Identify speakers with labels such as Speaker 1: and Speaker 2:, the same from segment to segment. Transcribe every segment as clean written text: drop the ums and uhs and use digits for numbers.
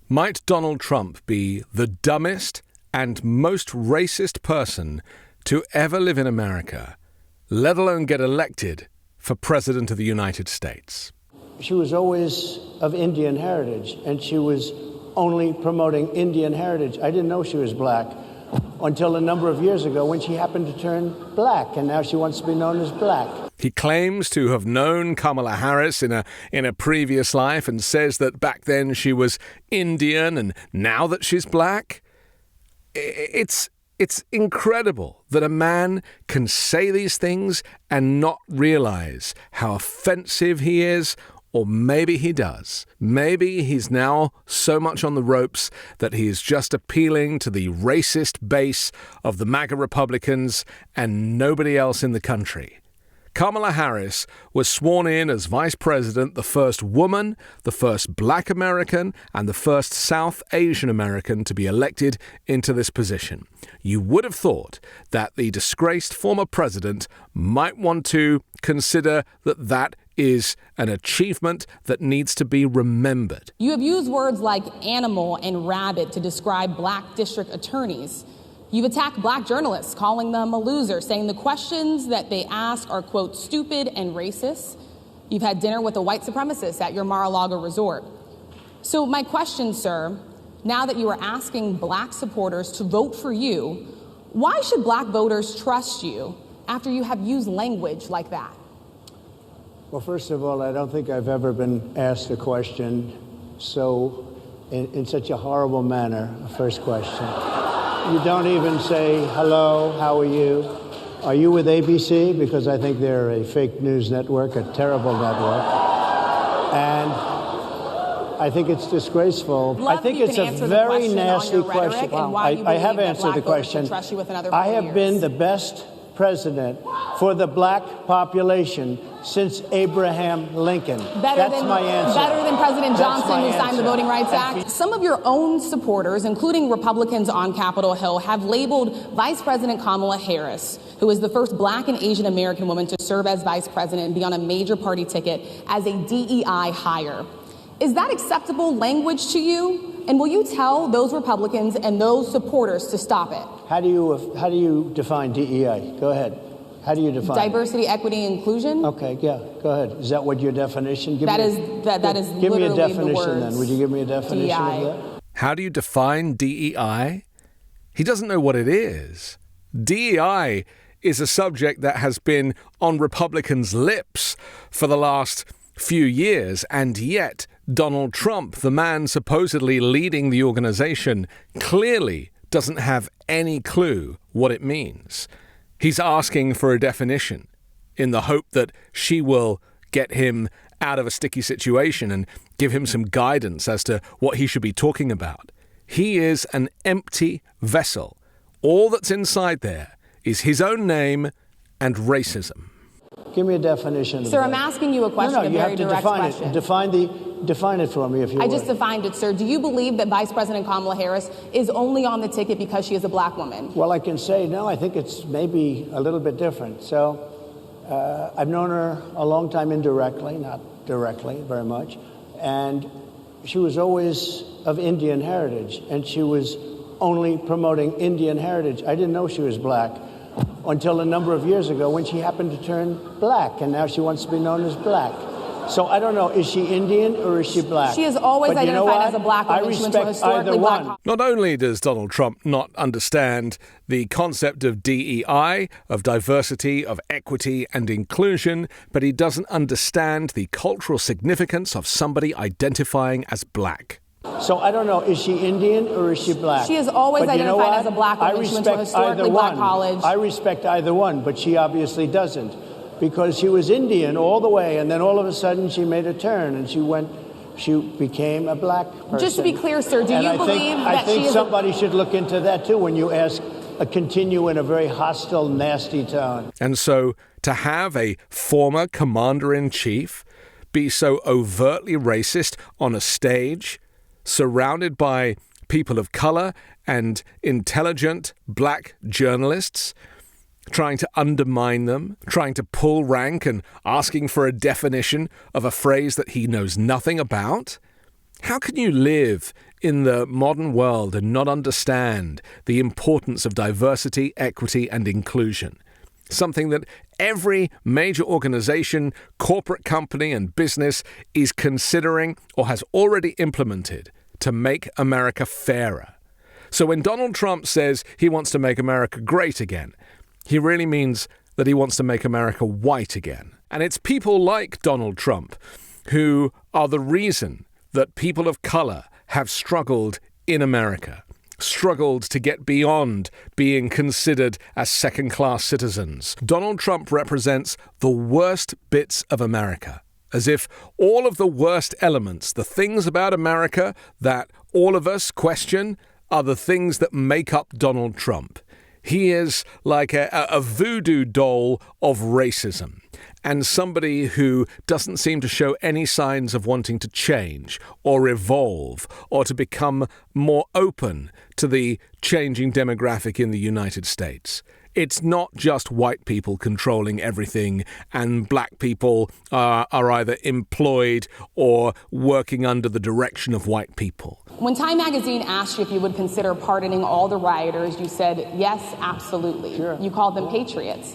Speaker 1: Might Donald Trump be the dumbest and most racist person to ever live in America, let alone get elected for President of the United States?
Speaker 2: She was always of Indian heritage, and she was only promoting Indian heritage. I didn't know she was black until a number of years ago when she happened to turn black, and now she wants to be known as black.
Speaker 1: He claims to have known Kamala Harris in a previous life and says that back then she was Indian and now that she's black. It's incredible that a man can say these things and not realize how offensive he is. Or maybe he does. Maybe he's now so much on the ropes that he is just appealing to the racist base of the MAGA Republicans and nobody else in the country. Kamala Harris was sworn in as vice president, the first woman, the first black American, and the first South Asian American to be elected into this position. You would have thought that the disgraced former president might want to consider that is an achievement that needs to be remembered.
Speaker 3: You have used words like animal and rabbit to describe black district attorneys. You've attacked black journalists, calling them a loser, saying the questions that they ask are, quote, stupid and racist. You've had dinner with a white supremacist at your Mar-a-Lago resort. So my question, sir, now that you are asking black supporters to vote for you, why should black voters trust you after you have used language like that?
Speaker 2: Well, first of all, I don't think I've ever been asked a question in such a horrible manner, a first question. You don't even say, hello, how are you? Are you with ABC? Because I think they're a fake news network, a terrible network. And I think it's disgraceful. I think it's a very nasty question. I have answered the question. I have been the best president for the black population since Abraham Lincoln. That's my answer.
Speaker 3: Better than President Johnson, who signed the Voting Rights Act. Some of your own supporters, including Republicans on Capitol Hill, have labeled Vice President Kamala Harris, who is the first black and Asian American woman to serve as vice president and be on a major party ticket, as a DEI hire. Is that acceptable language to you? And will you tell those Republicans and those supporters to stop it?
Speaker 2: How do you define DEI? Go ahead. How do you define
Speaker 3: diversity, equity, inclusion?
Speaker 2: Okay, yeah, go ahead. Is that what your definition?
Speaker 3: That is
Speaker 2: give me a definition
Speaker 3: the words
Speaker 2: then. Would you give me a definition
Speaker 3: DEI.
Speaker 2: of that?
Speaker 1: How do you define DEI? He doesn't know what it is. DEI is a subject that has been on Republicans' lips for the last few years, and yet Donald Trump, the man supposedly leading the organization, clearly doesn't have any clue what it means. He's asking for a definition in the hope that she will get him out of a sticky situation and give him some guidance as to what he should be talking about. He is an empty vessel. All that's inside there is his own name and racism.
Speaker 2: Give me a definition.
Speaker 3: Sir, I'm asking you a question, a very direct question.
Speaker 2: Define it for me, if you would.
Speaker 3: I just defined it, sir. Do you believe that Vice President Kamala Harris is only on the ticket because she is a black woman?
Speaker 2: Well, I can say, no, I think it's maybe a little bit different. So I've known her a long time indirectly, not directly very much. And she was always of Indian heritage, and she was only promoting Indian heritage. I didn't know she was black until a number of years ago when she happened to turn black, and now she wants to be known as black. So I don't know, is she Indian or is she black?
Speaker 3: She has always identified as a black woman.
Speaker 2: I respect either one.
Speaker 1: Not only does Donald Trump not understand the concept of DEI, of diversity, of equity and inclusion, but he doesn't understand the cultural significance of somebody identifying as black.
Speaker 2: So I don't know, is she Indian or is she black?
Speaker 3: She has always identified as a black woman. She went to a historically black college.
Speaker 2: I respect either one, but she obviously doesn't, because she was Indian all the way, and then all of a sudden she made a turn and she became a black person.
Speaker 3: Just to be clear, sir, do you believe that she is...
Speaker 2: I think somebody should look into that too when you continue in a very hostile, nasty tone.
Speaker 1: And so to have a former commander-in-chief be so overtly racist on a stage, surrounded by people of color and intelligent black journalists, trying to undermine them, trying to pull rank and asking for a definition of a phrase that he knows nothing about? How can you live in the modern world and not understand the importance of diversity, equity, and inclusion. Something that every major organization, corporate company, and business is considering or has already implemented to make America fairer. So when Donald Trump says he wants to make America great again, he really means that he wants to make America white again. And it's people like Donald Trump who are the reason that people of color have struggled in America, struggled to get beyond being considered as second-class citizens. Donald Trump represents the worst bits of America, as if all of the worst elements, the things about America that all of us question, are the things that make up Donald Trump. He is like a voodoo doll of racism, and somebody who doesn't seem to show any signs of wanting to change or evolve or to become more open to the changing demographic in the United States. It's not just white people controlling everything and black people are either employed or working under the direction of white people.
Speaker 3: When Time magazine asked you if you would consider pardoning all the rioters, you said, yes, absolutely. Sure. You called them patriots.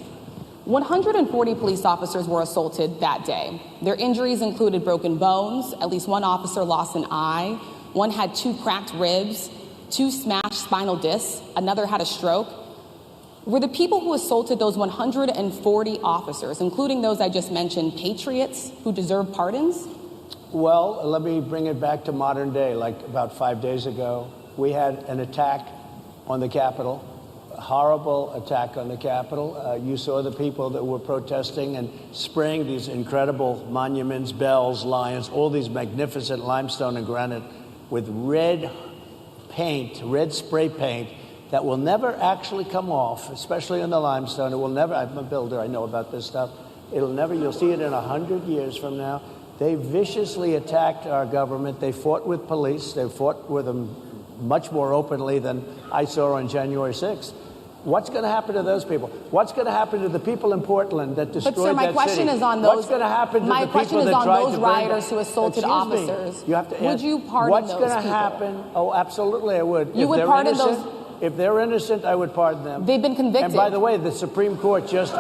Speaker 3: 140 police officers were assaulted that day. Their injuries included broken bones, at least one officer lost an eye, one had 2 cracked ribs, 2 smashed spinal discs, another had a stroke. Were the people who assaulted those 140 officers, including those I just mentioned, patriots who deserve pardons?
Speaker 2: Well, let me bring it back to modern day. Like about 5 days ago, we had an attack on the Capitol, a horrible attack on the Capitol. You saw the people that were protesting and spraying these incredible monuments, bells, lions, all these magnificent limestone and granite with red paint, red spray paint, that will never actually come off, especially on the limestone. It will never, I'm a builder, I know about this stuff. It'll never, you'll see it in 100 years from now. They viciously attacked our government. They fought with police. They fought with them much more openly than I saw on January 6th. What's going to happen to those people? What's going to happen to the people in Portland that destroyed that city?
Speaker 3: But sir, my question is on those.
Speaker 2: What's going to happen to the people that tried to
Speaker 3: My question is on those
Speaker 2: bring
Speaker 3: rioters who assaulted officers.
Speaker 2: You have to
Speaker 3: would you pardon
Speaker 2: what's
Speaker 3: those
Speaker 2: going to
Speaker 3: people?
Speaker 2: happen? Oh, absolutely, I would.
Speaker 3: You would pardon those?
Speaker 2: If they're innocent, I would pardon them.
Speaker 3: They've been convicted.
Speaker 2: And by the way, the Supreme Court just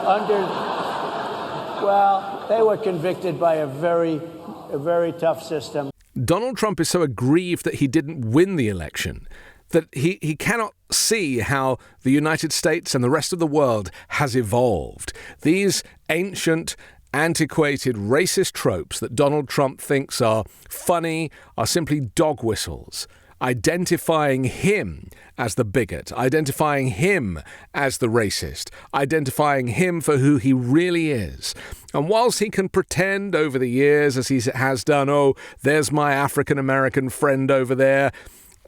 Speaker 2: well, they were convicted by a very tough system.
Speaker 1: Donald Trump is so aggrieved that he didn't win the election that he cannot see how the United States and the rest of the world has evolved. These ancient, antiquated, racist tropes that Donald Trump thinks are funny are simply dog whistles, identifying him as the bigot, identifying him as the racist, identifying him for who he really is. And whilst he can pretend over the years, as he has done, oh, there's my African-American friend over there,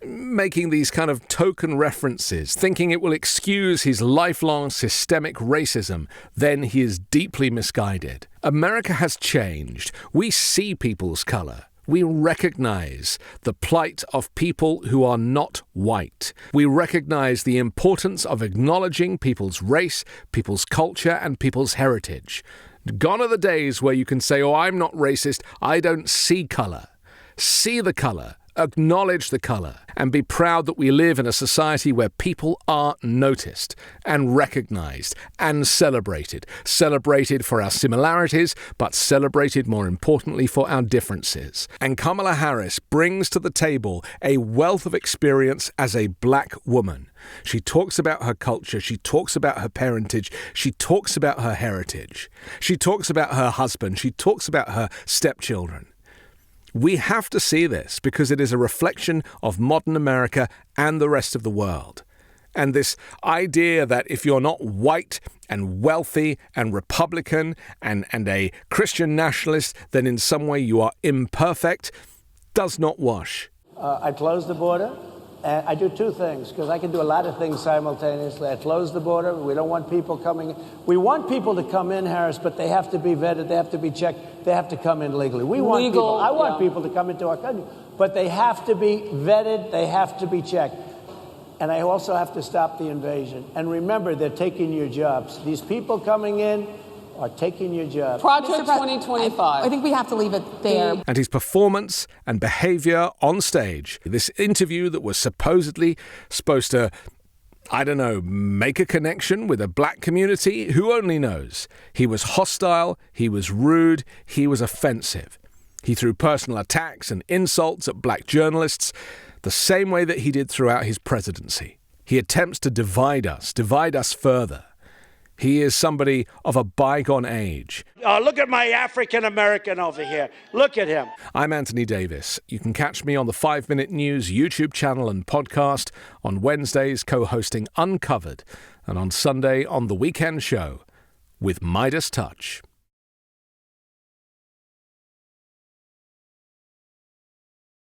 Speaker 1: making these kind of token references, thinking it will excuse his lifelong systemic racism, then he is deeply misguided. America has changed. We see people's color. We recognize the plight of people who are not white. We recognize the importance of acknowledging people's race, people's culture, and people's heritage. Gone are the days where you can say, oh, I'm not racist, I don't see color. See the color. Acknowledge the color, and be proud that we live in a society where people are noticed and recognized and celebrated. Celebrated for our similarities, but celebrated more importantly for our differences. And Kamala Harris brings to the table a wealth of experience as a black woman. She talks about her culture, she talks about her parentage, she talks about her heritage. She talks about her husband, she talks about her stepchildren. We have to see this because it is a reflection of modern America and the rest of the world. And this idea that if you're not white and wealthy and Republican and a Christian nationalist, then in some way you are imperfect, does not wash.
Speaker 2: I closed the border. And I do two things, because I can do a lot of things simultaneously. I close the border. We don't want people coming in. We want people to come in, Harris, but they have to be vetted. They have to be checked. They have to come in legally. We want people. I want people to come into our country, but they have to be vetted. They have to be checked. And I also have to stop the invasion. And remember, they're taking your jobs. These people coming in, are taking your job.
Speaker 4: Project 2025.
Speaker 3: I think we have to leave it there.
Speaker 1: And his performance and behavior on stage. This interview that was supposedly supposed to, I don't know, make a connection with a black community? Who only knows? He was hostile, he was rude, he was offensive. He threw personal attacks and insults at black journalists the same way that he did throughout his presidency. He attempts to divide us further. He is somebody of a bygone age.
Speaker 5: Oh, look at my African-American over here. Look at him.
Speaker 1: I'm Anthony Davis. You can catch me on the 5 Minute News YouTube channel and podcast, on Wednesdays co-hosting Uncovered, and on Sunday on The Weekend Show with Midas Touch.